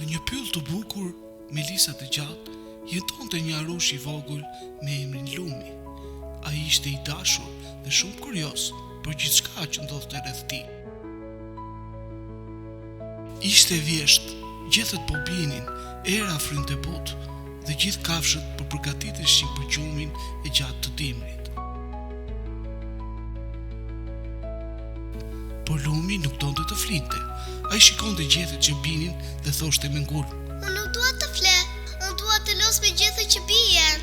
Në një pyll të bukur, me lisa të gjatë, jetonte një arush i vogël me emrin Lumi. Ai ishte i dashur dhe shumë kurioz për gjithçka që ndodhte rreth tij. Ishte vjesht, gjethet po binin, era frynte butë dhe gjithë kafshët po përgatiteshin për gjumin e gjatë të dimrit. Por Lumi nuk donte të flinte. Ai shikonte gjethet që binin dhe thoshte me ngulm: "Unë nuk dua të fle, unë dua të los me gjethet që bien."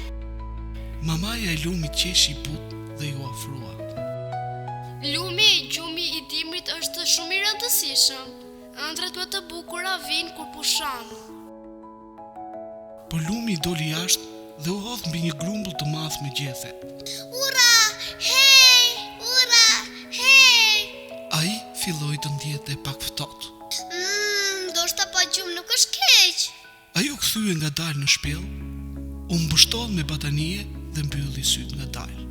Mamaja e Lumit qeshi i butë dhe ju ofrua: "Lumi, gjumi i dimrit është shumë i rëndësishëm. Ëndrat më të bukura vijnë kur pushon." Por Lumi doli jashtë dhe u hodh mbi një grumbull të madh me gjethe. Ura! Hey! Ura! Hey! Ai filloi të ndjete pak ftohtë. Ndoshta pa gjumë nuk është keq. Ai u kthye ngadalë në shpellë, u mbështoll me batanie dhe mbylli syt ngadalë.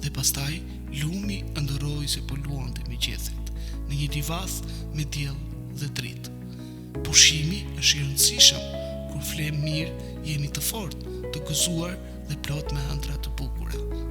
Dhe pastaj Lumi ëndërroi se po luante me gjethet në një divath me diell dhe dritë. Pushimi është i rëndësishëm. Kur flem mirë, jemi të fortë, të gëzuar dhe plot me ëndra të bukura.